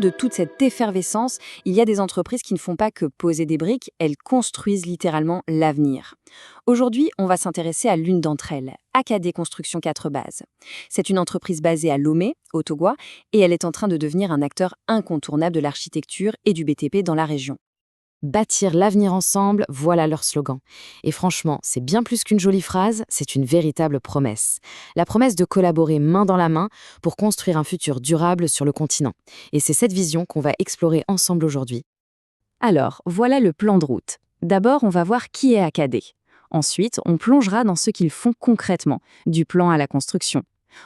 de toute cette effervescence, il y a des entreprises qui ne font pas que poser des briques, elles construisent littéralement l'avenir. Aujourd'hui, on va s'intéresser à l'une d'entre elles, AKD Construction 4 Bases. C'est une entreprise basée à Lomé, au Togo, et elle est en train de devenir un acteur incontournable de l'architecture et du BTP dans la région. Bâtir l'avenir ensemble, voilà leur slogan. Et franchement, c'est bien plus qu'une jolie phrase, c'est une véritable promesse. La promesse de collaborer main dans la main pour construire un futur durable sur le continent. Et c'est cette vision qu'on va explorer ensemble aujourd'hui. Alors, voilà le plan de route. D'abord, on va voir qui est AKD. Ensuite, on plongera dans ce qu'ils font concrètement, du plan à la construction.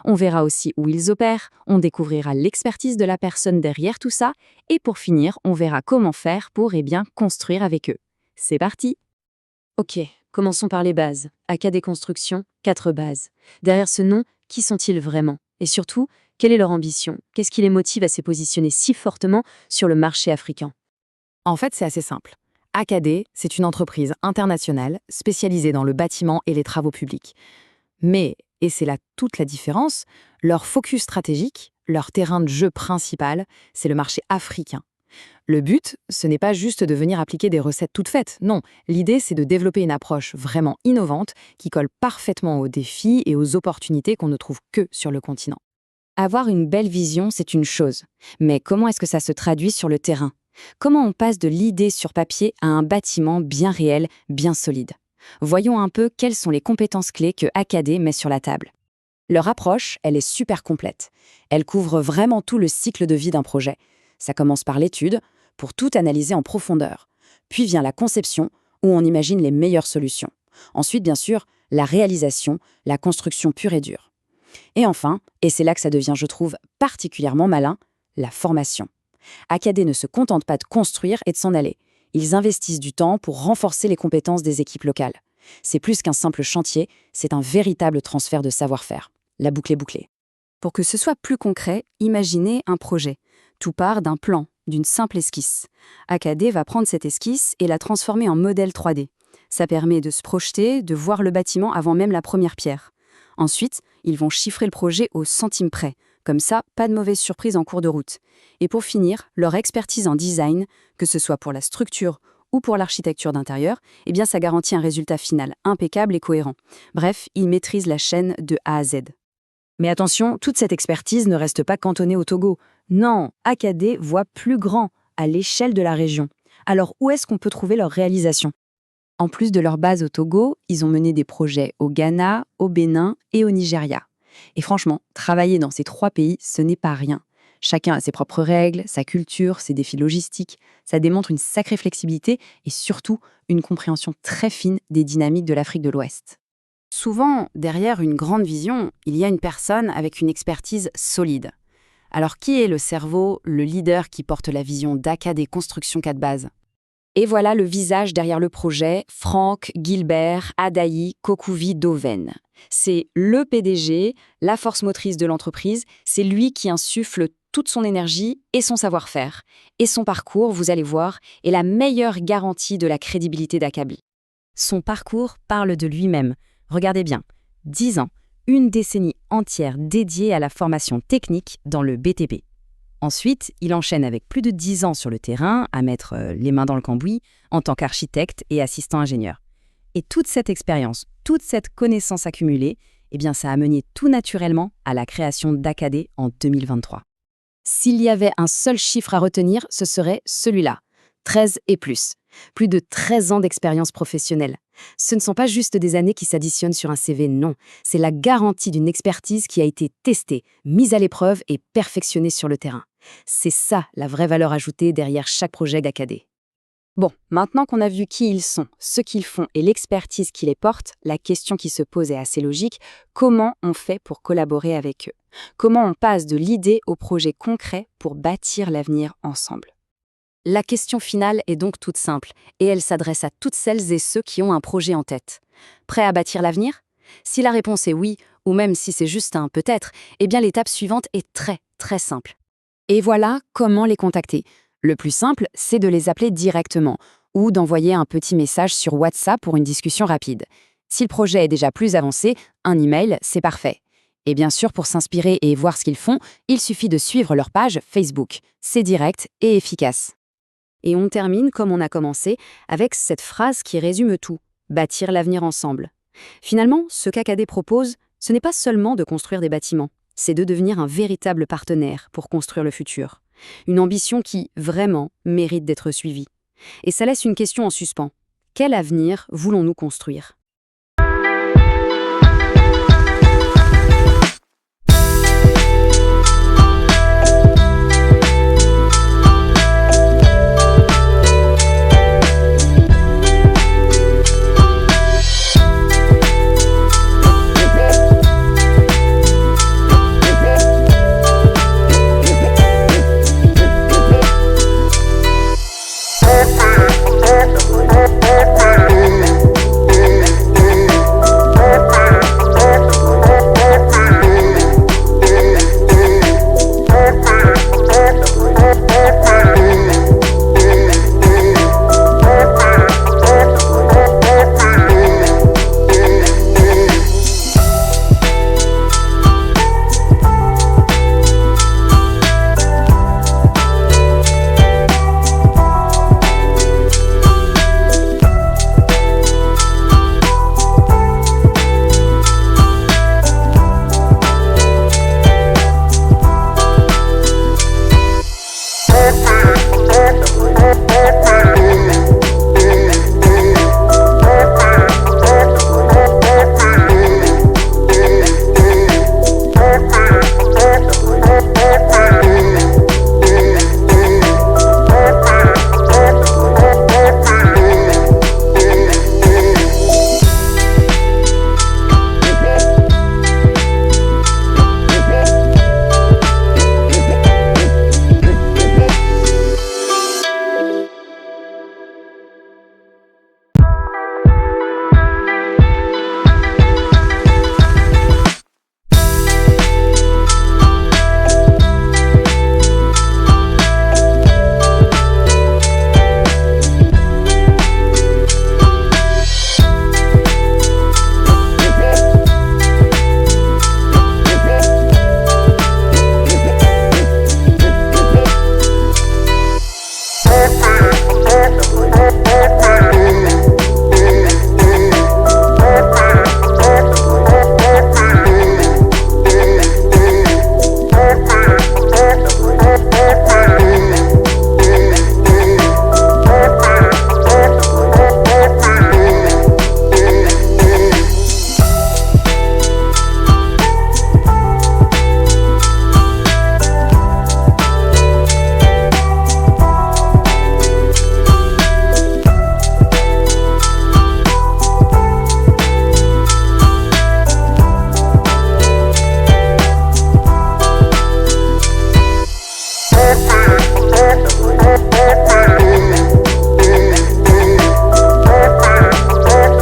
On verra aussi où ils opèrent, on découvrira l'expertise de la personne derrière tout ça, et pour finir, on verra comment faire pour construire avec eux. C'est parti! Ok, commençons par les bases. AKD Construction, 4 bases. Derrière ce nom, qui sont-ils vraiment? Et surtout, quelle est leur ambition? Qu'est-ce qui les motive à se positionner si fortement sur le marché africain? En fait, c'est assez simple. AKD, c'est une entreprise internationale spécialisée dans le bâtiment et les travaux publics. Mais, et c'est là toute la différence, leur focus stratégique, leur terrain de jeu principal, c'est le marché africain. Le but, ce n'est pas juste de venir appliquer des recettes toutes faites, non. L'idée, c'est de développer une approche vraiment innovante qui colle parfaitement aux défis et aux opportunités qu'on ne trouve que sur le continent. Avoir une belle vision, c'est une chose. Mais comment est-ce que ça se traduit sur le terrain? Comment on passe de l'idée sur papier à un bâtiment bien réel, bien solide? Voyons un peu quelles sont les compétences clés que AKD met sur la table. Leur approche, elle est super complète. Elle couvre vraiment tout le cycle de vie d'un projet. Ça commence par l'étude, pour tout analyser en profondeur. Puis vient la conception, où on imagine les meilleures solutions. Ensuite, bien sûr, la réalisation, la construction pure et dure. Et enfin, et c'est là que ça devient, je trouve, particulièrement malin, la formation. AKD ne se contente pas de construire et de s'en aller. Ils investissent du temps pour renforcer les compétences des équipes locales. C'est plus qu'un simple chantier, c'est un véritable transfert de savoir-faire. La boucle est bouclée. Pour que ce soit plus concret, imaginez un projet. Tout part d'un plan, d'une simple esquisse. AKD va prendre cette esquisse et la transformer en modèle 3D. Ça permet de se projeter, de voir le bâtiment avant même la première pierre. Ensuite, ils vont chiffrer le projet au centime près. Comme ça, pas de mauvaise surprise en cours de route. Et pour finir, leur expertise en design, que ce soit pour la structure ou pour l'architecture d'intérieur, ça garantit un résultat final impeccable et cohérent. Bref, ils maîtrisent la chaîne de A à Z. Mais attention, toute cette expertise ne reste pas cantonnée au Togo. Non, AKD voit plus grand, à l'échelle de la région. Alors où est-ce qu'on peut trouver leur réalisation? En plus de leur base au Togo, ils ont mené des projets au Ghana, au Bénin et au Nigeria. Et franchement, travailler dans ces 3 pays, ce n'est pas rien. Chacun a ses propres règles, sa culture, ses défis logistiques. Ça démontre une sacrée flexibilité et surtout une compréhension très fine des dynamiques de l'Afrique de l'Ouest. Souvent, derrière une grande vision, il y a une personne avec une expertise solide. Alors qui est le cerveau, le leader qui porte la vision d'AKD Construction 4 Bases? Et voilà le visage derrière le projet, Franck Gilbert Adaï Kokouvi Doven. C'est le PDG, la force motrice de l'entreprise, c'est lui qui insuffle toute son énergie et son savoir-faire. Et son parcours, vous allez voir, est la meilleure garantie de la crédibilité d'AKD. Son parcours parle de lui-même. Regardez bien, 10 ans, une décennie entière dédiée à la formation technique dans le BTP. Ensuite, il enchaîne avec plus de 10 ans sur le terrain, à mettre les mains dans le cambouis, en tant qu'architecte et assistant ingénieur. Et toute cette expérience, toute cette connaissance accumulée, ça a mené tout naturellement à la création d'AKD en 2023. S'il y avait un seul chiffre à retenir, ce serait celui-là, 13 et plus. Plus de 13 ans d'expérience professionnelle. Ce ne sont pas juste des années qui s'additionnent sur un CV, non. C'est la garantie d'une expertise qui a été testée, mise à l'épreuve et perfectionnée sur le terrain. C'est ça la vraie valeur ajoutée derrière chaque projet d'AKD. Bon, maintenant qu'on a vu qui ils sont, ce qu'ils font et l'expertise qui les porte, la question qui se pose est assez logique. Comment on fait pour collaborer avec eux? Comment on passe de l'idée au projet concret pour bâtir l'avenir ensemble? La question finale est donc toute simple, et elle s'adresse à toutes celles et ceux qui ont un projet en tête. Prêts à bâtir l'avenir? Si la réponse est oui, ou même si c'est juste un peut-être, l'étape suivante est très, très simple. Et voilà comment les contacter. Le plus simple, c'est de les appeler directement, ou d'envoyer un petit message sur WhatsApp pour une discussion rapide. Si le projet est déjà plus avancé, un email, c'est parfait. Et bien sûr, pour s'inspirer et voir ce qu'ils font, il suffit de suivre leur page Facebook. C'est direct et efficace. Et on termine comme on a commencé, avec cette phrase qui résume tout: bâtir l'avenir ensemble. Finalement, ce qu'AKD propose, ce n'est pas seulement de construire des bâtiments, c'est de devenir un véritable partenaire pour construire le futur. Une ambition qui, vraiment, mérite d'être suivie. Et ça laisse une question en suspens. Quel avenir voulons-nous construire ?